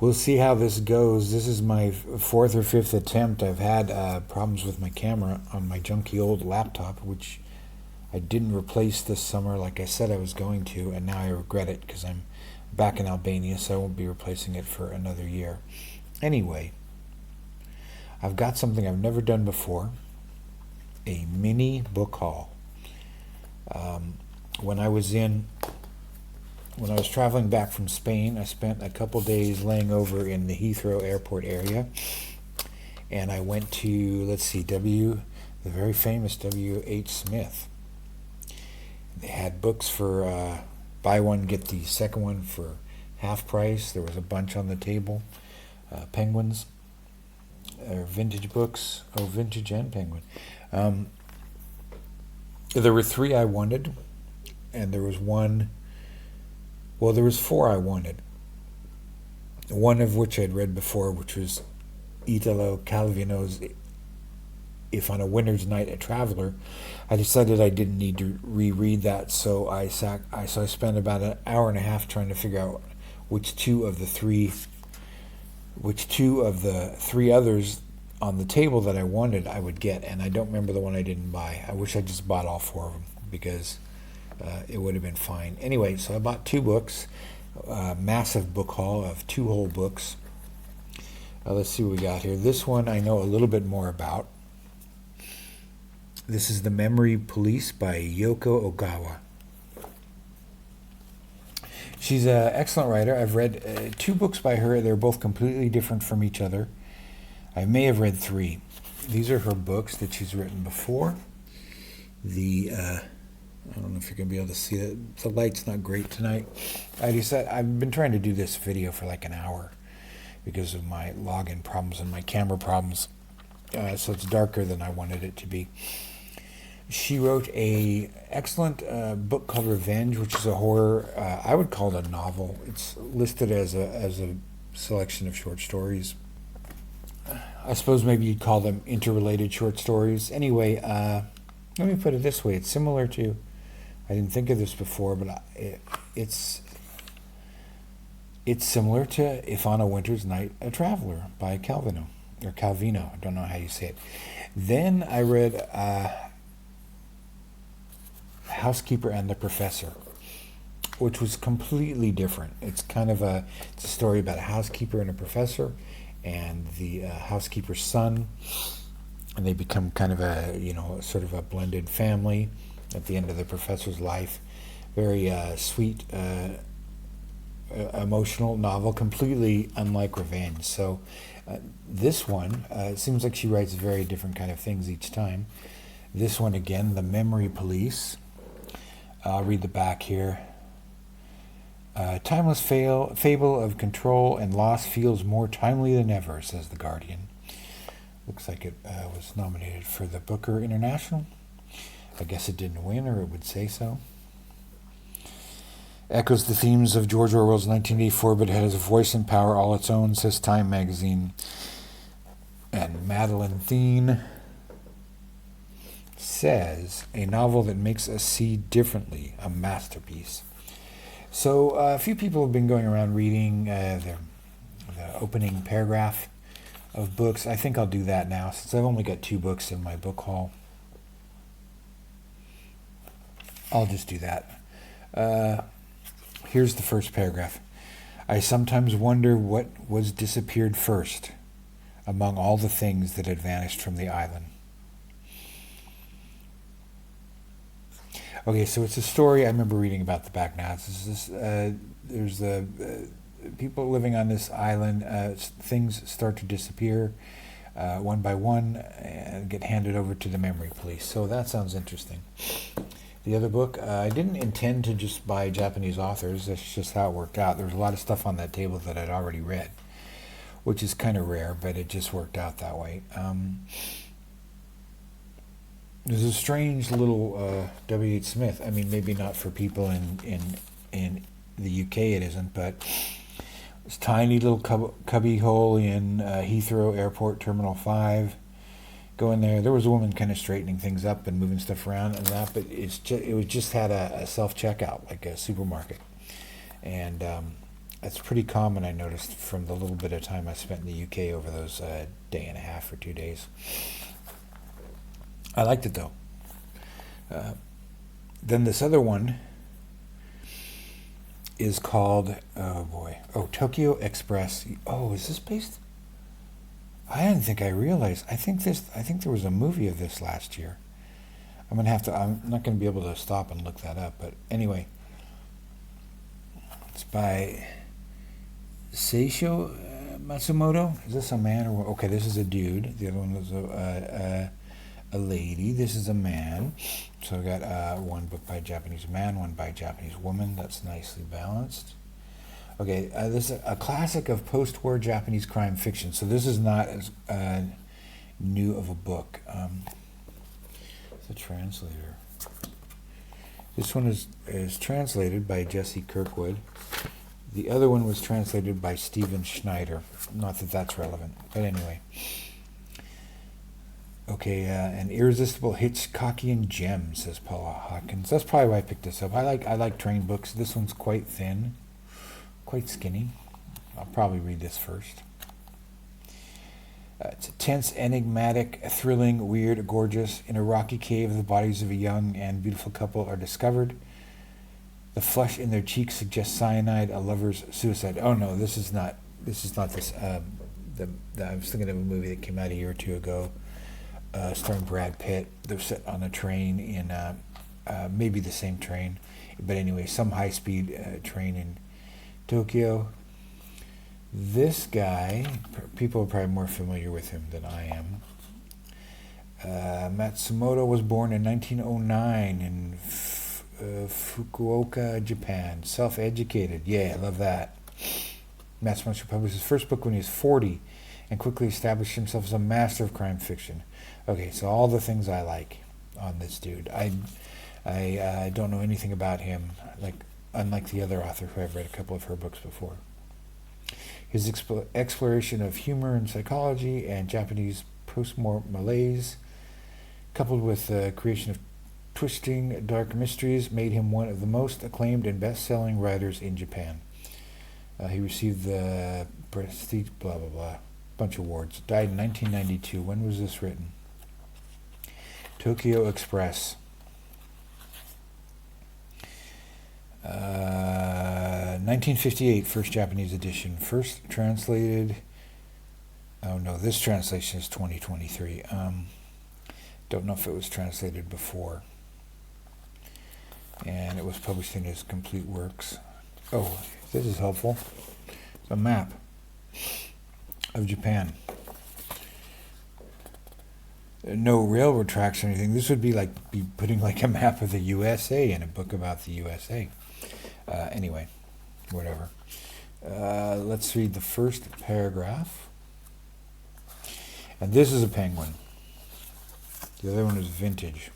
we'll see how this goes. This is my fourth or fifth attempt. I've had problems with my camera on my junky old laptop, which I didn't replace this summer like I said I was going to, and now I regret it because I'm back in Albania, so I won't be replacing it for another year. Anyway, I've got something I've never done before, a mini book haul. When I was traveling back from Spain, I spent a couple days laying over in the Heathrow airport area, and I went to, the very famous W.H. Smith. They had books for buy one, get the second one for half price. There was a bunch on the table. Penguins, or vintage books. Oh, vintage and Penguin. There were three I wanted, and there was four I wanted. One of which I'd read before, which was Italo Calvino's If on a Winter's Night a Traveler. I decided I didn't need to reread that, so I spent about an hour and a half trying to figure out which two of the three others on the table that I wanted I would get, and I don't remember the one I didn't buy. I wish I just bought all four of them because it would have been fine. Anyway, so I bought two books, massive book haul of two whole books. Let's see what we got here. This one I know a little bit more about. This is The Memory Police by Yoko Ogawa. She's an excellent writer. I've read two books by her. They're both completely different from each other. I may have read three. These are her books that she's written before. I don't know if you're going to be able to see it. The light's not great tonight. I've been trying to do this video for like an hour because of my login problems and my camera problems. So it's darker than I wanted it to be. She wrote a excellent book called Revenge, which is a horror. I would call it a novel. It's listed as a selection of short stories. I suppose maybe you'd call them interrelated short stories. Anyway, let me put it this way. It's similar to, I didn't think of this before, but it's similar to If on a Winter's Night a Traveler by Calvino. I don't know how you say it. Then I read Housekeeper and the Professor, which was completely different. It's a story about a housekeeper and a professor, and the housekeeper's son, and they become kind of sort of a blended family at the end of the professor's life. Very sweet, emotional novel, completely unlike Revenge. So this one, it seems like she writes very different kind of things each time. This one again, The Memory Police. I'll read the back here. Timeless fable of control and loss feels more timely than ever, says The Guardian. Looks like it was nominated for the Booker International. I guess it didn't win, or it would say so. Echoes the themes of George Orwell's 1984, but it has a voice and power all its own, says Time magazine. And Madeline Thien says, a novel that makes us see differently, a masterpiece. So a few people have been going around reading the opening paragraph of books. I think I'll do that now, since I've only got two books in my book haul. I'll just do that. Here's the first paragraph. I sometimes wonder what was disappeared first among all the things that had vanished from the island. Okay, so it's a story. I remember reading about the back now. There's the people living on this island. Things start to disappear one by one and get handed over to the memory police. So that sounds interesting. The other book, I didn't intend to just buy Japanese authors. That's just how it worked out. There was a lot of stuff on that table that I'd already read, which is kind of rare, but it just worked out that way. There's a strange little W.H. Smith. I mean, maybe not for people in the UK it isn't, but this tiny little cubby hole in Heathrow Airport Terminal 5. Go in there. There was a woman kind of straightening things up and moving stuff around and that, but it just had a self-checkout, like a supermarket. And That's pretty common, I noticed, from the little bit of time I spent in the UK over those day and a half or 2 days. I liked it, though. Then this other one is called, Tokyo Express. Oh, is this based? I didn't think I realized. I think there was a movie of this last year. I'm not gonna be able to stop and look that up, but anyway. It's by Seicho Matsumoto. Is this a man or okay? This is a dude. The other one was a lady. This is a man. So I got one book by a Japanese man, one by a Japanese woman. That's nicely balanced. Okay, this is a classic of post-war Japanese crime fiction. So this is not as new of a book. It's a translator. This one is translated by Jesse Kirkwood. The other one was translated by Stephen Schneider. Not that that's relevant, but anyway. Okay, an irresistible Hitchcockian gem, says Paula Hawkins. That's probably why I picked this up. I like train books. This one's quite thin, quite skinny. I'll probably read this first. It's a tense, enigmatic, thrilling, weird, gorgeous. In a rocky cave, the bodies of a young and beautiful couple are discovered. The flush in their cheeks suggests cyanide, a lover's suicide. Oh no, this is not this. I was thinking of a movie that came out a year or two ago, starring Brad Pitt. They're set on a train in maybe the same train, but anyway, some high-speed train in Tokyo. This guy, people are probably more familiar with him than I am. Matsumoto was born in 1909 in Fukuoka, Japan. Self-educated. Yeah, I love that. Matsumoto published his first book when he was 40 and quickly established himself as a master of crime fiction. Okay, so all the things I like on this dude. I don't know anything about him, unlike the other author who I've read a couple of her books before. His exploration of humor and psychology and Japanese post-war malaise, coupled with the creation of twisting dark mysteries, made him one of the most acclaimed and best-selling writers in Japan. He received the prestige, blah, blah, blah, bunch of awards. Died in 1992. When was this written? Tokyo Express. 1958, first Japanese edition. First translated... Oh no, this translation is 2023. Don't know if it was translated before. And it was published in his complete works. Oh, this is helpful. It's a map of Japan. No railroad tracks or anything. This would be putting a map of the USA in a book about the USA. Anyway, whatever. Let's read the first paragraph. And this is a penguin. The other one is vintage.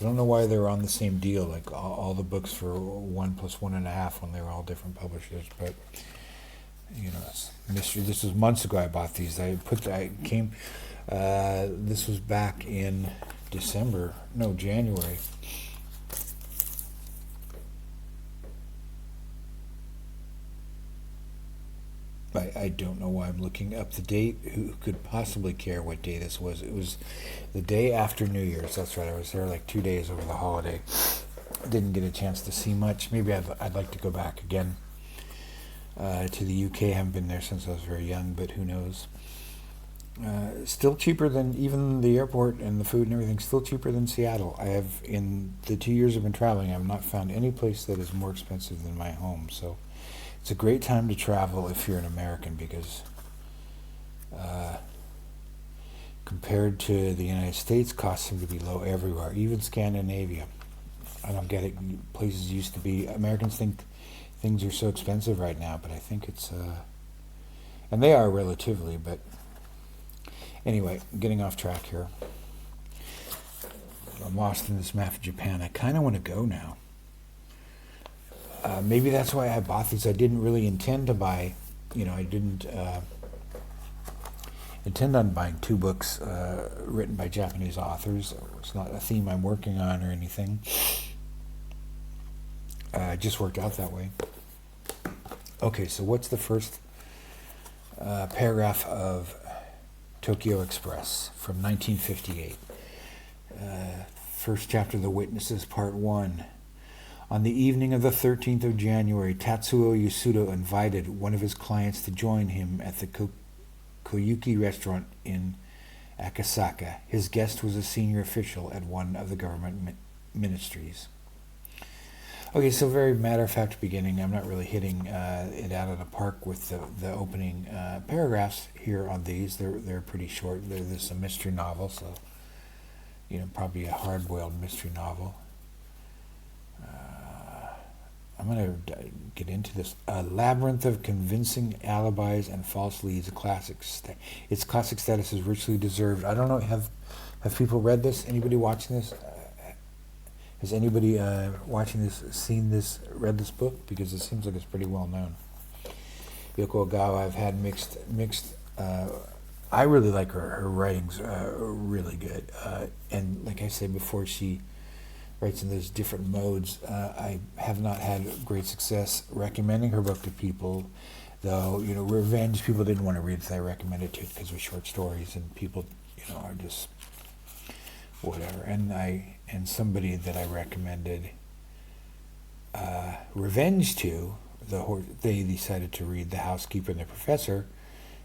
I don't know why they were on the same deal, like all the books for 1 + 1.5 when they were all different publishers. But it's mystery. This was months ago. I bought these. This was back in January. I don't know why I'm looking up the date. Who could possibly care what day this was? It was the day after New Year's. That's right. I was there 2 days over the holiday. Didn't get a chance to see much. Maybe I'd like to go back again to the UK. I haven't been there since I was very young, but who knows? Still cheaper than even the airport, and the food and everything. Still cheaper than Seattle. I have, in the 2 years I've been traveling, I've not found any place that is more expensive than my home. So it's a great time to travel if you're an American, because compared to the United States, costs seem to be low everywhere, even Scandinavia. I don't get it. Places used to be, Americans think things are so expensive right now, but I think it's, and they are relatively, but anyway, getting off track here. I'm lost in this map of Japan. I kind of want to go now. Maybe that's why I bought these. I didn't really intend to buy, I didn't intend on buying 2 books written by Japanese authors. It's not a theme I'm working on or anything. It just worked out that way. Okay, so what's the first paragraph of Tokyo Express from 1958? First chapter, The Witnesses, Part 1. On the evening of the 13th of January, Tatsuo Yasuda invited one of his clients to join him at the Koyuki restaurant in Akasaka. His guest was a senior official at one of the government ministries. Okay, so very matter-of-fact beginning. I'm not really hitting it out of the park with the opening paragraphs here on these. They're pretty short. This is a mystery novel, so probably a hard-boiled mystery novel. I'm going to get into this. A labyrinth of convincing alibis and false leads. Its classic status is richly deserved. I don't know. Have people read this? Anybody watching this? Has anybody watching this seen this, read this book? Because it seems like it's pretty well known. Yoko Ogawa, I've had mixed. I really like her writing's really good. And like I said before, she writes in those different modes. I have not had great success recommending her book to people, though. Revenge people didn't want to read it, so I recommended it to because it was short stories, and people, are just whatever. And somebody that I recommended Revenge to, they decided to read The Housekeeper and the Professor,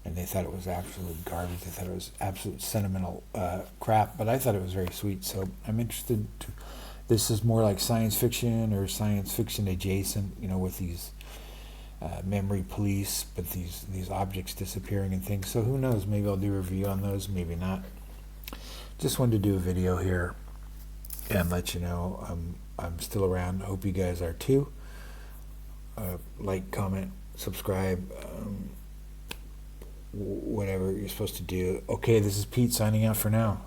and they thought it was absolute garbage. They thought it was absolute sentimental crap, but I thought it was very sweet, so I'm interested to. This is more like science fiction or science fiction adjacent, with these memory police, but these objects disappearing and things. So who knows? Maybe I'll do a review on those, maybe not. Just wanted to do a video here and let you know I'm still around. I hope you guys are too. Like, comment, subscribe, whatever you're supposed to do. Okay, this is Pete signing out for now.